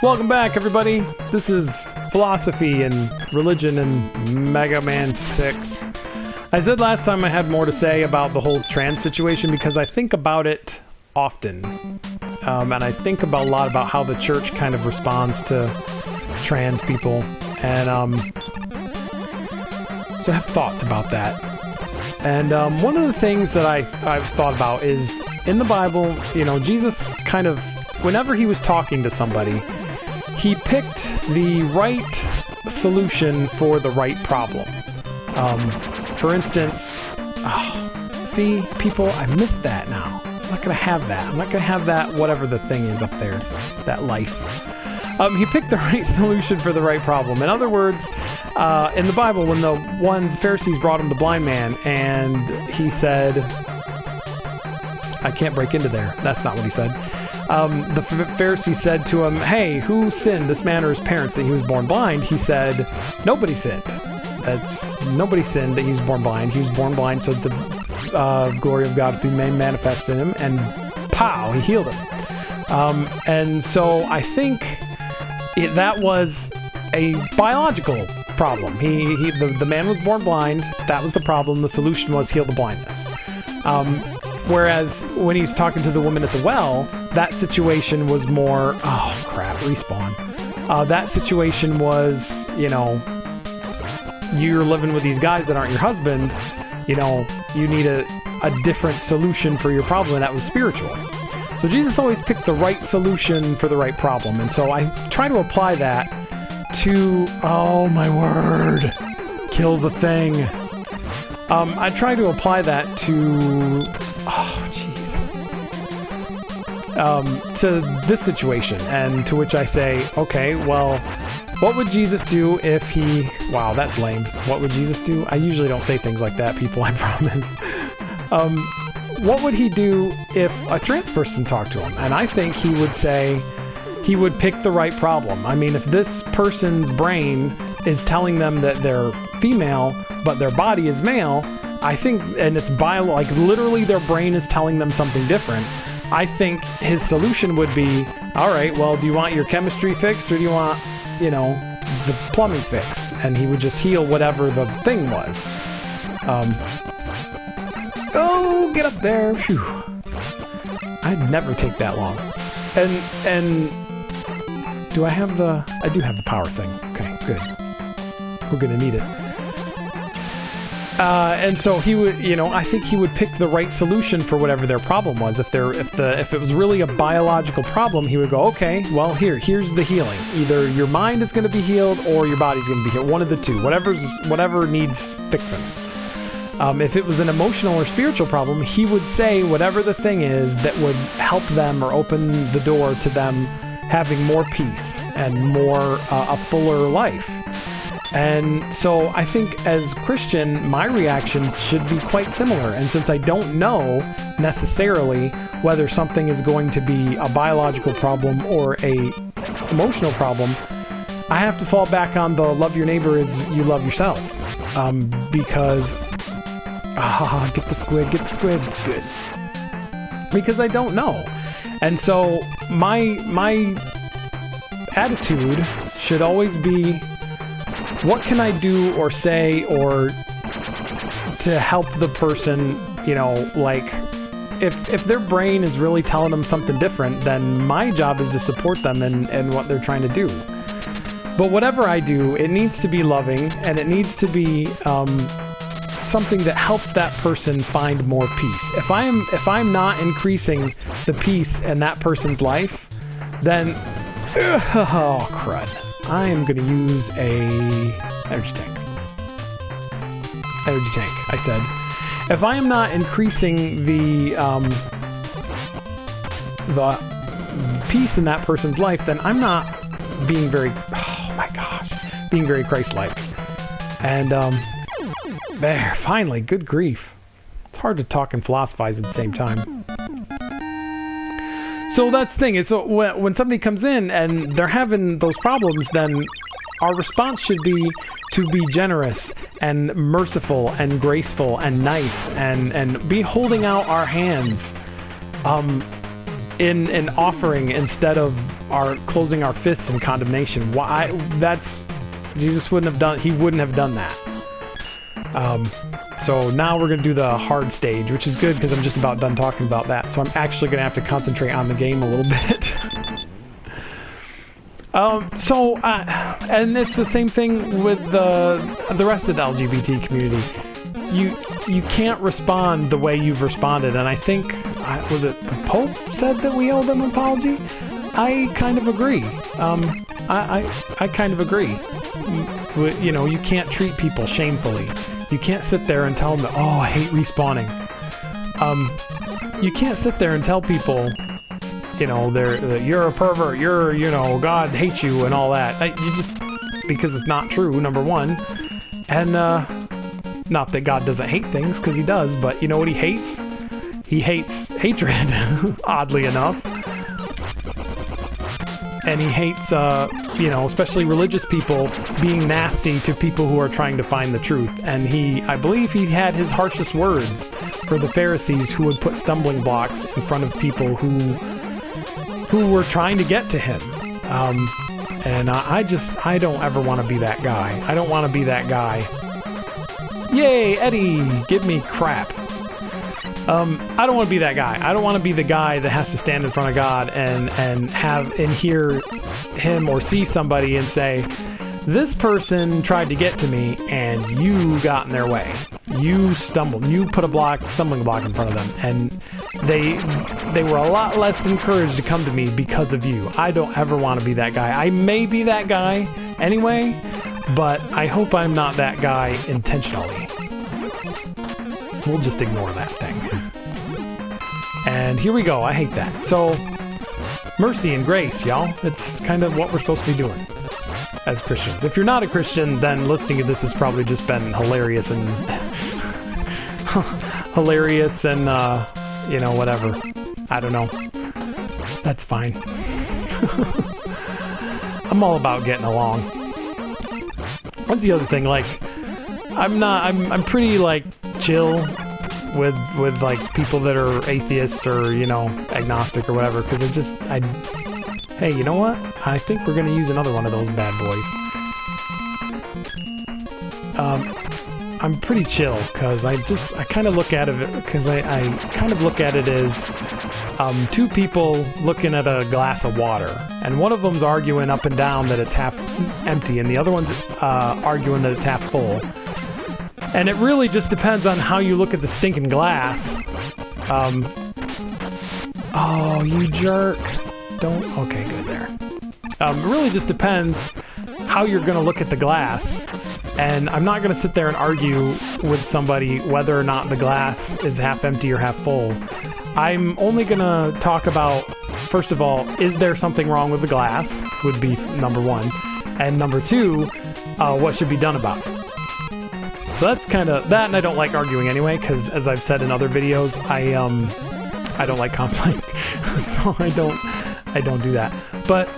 Welcome back, everybody. This is Philosophy and Religion and Mega Man 6. I said last time I had more to say about the whole trans situation because I think about it often. And I think about a lot about how the church kind of responds to trans people. And so I have thoughts about that. And one of the things that I've thought about is in the Bible, you know, Jesus kind of, whenever he was talking to somebody, he picked the right solution for the right problem. For instance, see, people, I missed that now. I'm not going to have that. I'm not going to have that, whatever the thing is up there, that life. He picked the right solution for the right problem. In other words, in the Bible, when the Pharisees brought him the blind man, and he said, I can't break into there. That's not what he said. The Pharisee said to him, hey, who sinned, this man or his parents, that he was born blind? He said, nobody sinned. Nobody sinned that he was born blind. He was born blind so the glory of God would be made manifest in him, and pow, he healed him. And so I think that was a biological problem. The man was born blind. That was the problem. The solution was heal the blindness. Whereas when he's talking to the woman at the well, that situation was more, oh crap, respawn. That situation was, you know, you're living with these guys that aren't your husband, you know, you need a different solution for your problem, and that was spiritual. So Jesus always picked the right solution for the right problem, and so I try to apply that to, oh my word, kill the thing. I try to apply that to, to this situation, and to which I say, okay, well, what would Jesus do if he... Wow, that's lame. What would Jesus do? I usually don't say things like that, people, I promise. What would he do if a trans person talked to him? And I think he would say he would pick the right problem. I mean, if this person's brain is telling them that they're female, but their body is male, I think, and it's like literally their brain is telling them something different, I think his solution would be, all right, well, do you want your chemistry fixed, or do you want, you know, the plumbing fixed? And he would just heal whatever the thing was. Oh, get up there. Phew. I'd never take that long. And do I have the... I do have the power thing. Okay, good. We're gonna need it. And so he would, you know, I think he would pick the right solution for whatever their problem was. If it was really a biological problem, he would go, okay, well, here's the healing. Either your mind is going to be healed or your body's going to be healed. One of the two. Whatever needs fixing. If it was an emotional or spiritual problem, he would say whatever the thing is that would help them or open the door to them having more peace and more a fuller life. And so I think as Christian, my reactions should be quite similar. And since I don't know necessarily whether something is going to be a biological problem or a emotional problem, I have to fall back on the love your neighbor as you love yourself. Because, get the squid, good. Because I don't know. And so my attitude should always be, what can I do or say or to help the person, you know, like, if their brain is really telling them something different, then my job is to support them in what they're trying to do. But whatever I do, it needs to be loving, and it needs to be something that helps that person find more peace. If I'm not increasing the peace in that person's life, then, oh crud. I am going to use a energy tank. Energy tank, I said. If I am not increasing the peace in that person's life, then I'm not being very, being very Christ-like. And there, finally, good grief. It's hard to talk and philosophize at the same time. So that's the thing, so when somebody comes in and they're having those problems, then our response should be to be generous and merciful and graceful and nice and be holding out our hands in offering instead of closing our fists in condemnation. Why? That's Jesus wouldn't have done. He wouldn't have done that. So now we're gonna do the hard stage, which is good because I'm just about done talking about that. So I'm actually gonna have to concentrate on the game a little bit. And it's the same thing with the rest of the LGBT community. You can't respond the way you've responded, and I think, was it the Pope said that we owe them an apology? I kind of agree. I kind of agree. You know, you can't treat people shamefully. You can't sit there and tell them that, oh, I hate respawning. You can't sit there and tell people, you know, you're a pervert, you know, God hates you and all that. You just, because it's not true, number one. And, not that God doesn't hate things, because he does, but you know what he hates? He hates hatred, oddly enough. And he hates, you know, especially religious people being nasty to people who are trying to find the truth. And I believe he had his harshest words for the Pharisees who would put stumbling blocks in front of people who were trying to get to him. And I don't ever want to be that guy. I don't want to be that guy. Yay, Eddie, give me crap. I don't want to be that guy. I don't want to be the guy that has to stand in front of God and hear him or see somebody and say, this person tried to get to me and you got in their way. You stumbled. You put a stumbling block in front of them, and they were a lot less encouraged to come to me because of you. I don't ever want to be that guy. I may be that guy anyway, but I hope I'm not that guy intentionally. We'll just ignore that thing. And here we go. I hate that. So, mercy and grace, y'all. It's kind of what we're supposed to be doing as Christians. If you're not a Christian, then listening to this has probably just been hilarious and you know, whatever. I don't know. That's fine. I'm all about getting along. What's the other thing? Like, I'm pretty, like, chill with like people that are atheists or, you know, agnostic or whatever, because hey, you know what? I think we're gonna use another one of those bad boys. I'm pretty chill because I kind of look at it because I kind of look at it as two people looking at a glass of water, and one of them's arguing up and down that it's half empty, and the other one's arguing that it's half full. And it really just depends on how you look at the stinking glass. Oh, you jerk. Okay, good there. It really just depends how you're going to look at the glass. And I'm not going to sit there and argue with somebody whether or not the glass is half empty or half full. I'm only going to talk about, first of all, is there something wrong with the glass? Would be number one. And number two, what should be done about it? So that's kind of that, and I don't like arguing anyway, because as I've said in other videos, I don't like conflict, so I don't do that. But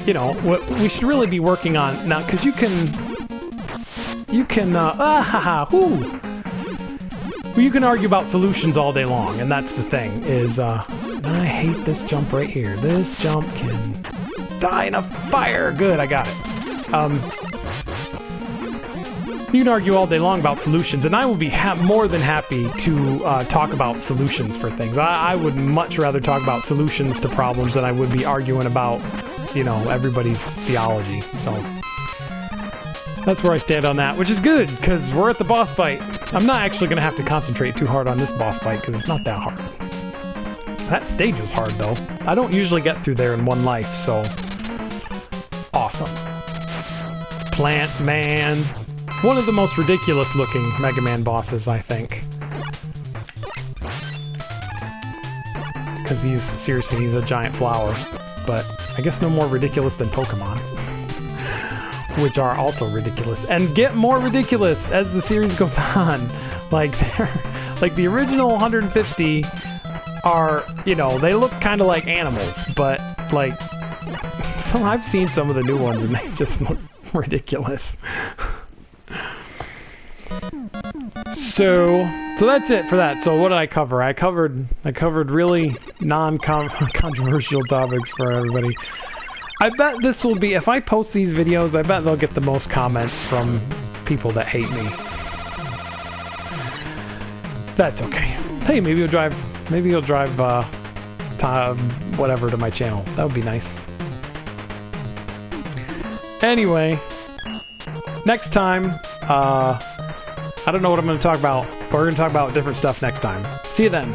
you know, what we should really be working on now, because you can you can argue about solutions all day long, and that's the thing. Is I hate this jump right here. This jump can die in a fire. Good, I got it. You can argue all day long about solutions, and I will be more than happy to talk about solutions for things. I would much rather talk about solutions to problems than I would be arguing about, you know, everybody's theology. So that's where I stand on that, which is good, because we're at the boss fight. I'm not actually going to have to concentrate too hard on this boss fight, because it's not that hard. That stage was hard, though. I don't usually get through there in one life, so awesome. Plant Man. One of the most ridiculous looking Mega Man bosses, I think. Because he's a giant flower. But I guess no more ridiculous than Pokemon. Which are also ridiculous. And get more ridiculous as the series goes on. Like the original 150 are, you know, they look kind of like animals. But like, so I've seen some of the new ones and they just look ridiculous. So that's it for that. So what did I cover? I covered really non-controversial topics for everybody. I bet this will be, if I post these videos, I bet they'll get the most comments from people that hate me. That's okay. Hey, maybe you'll drive whatever to my channel. That would be nice. Anyway, next time, I don't know what I'm going to talk about, but we're going to talk about different stuff next time. See you then.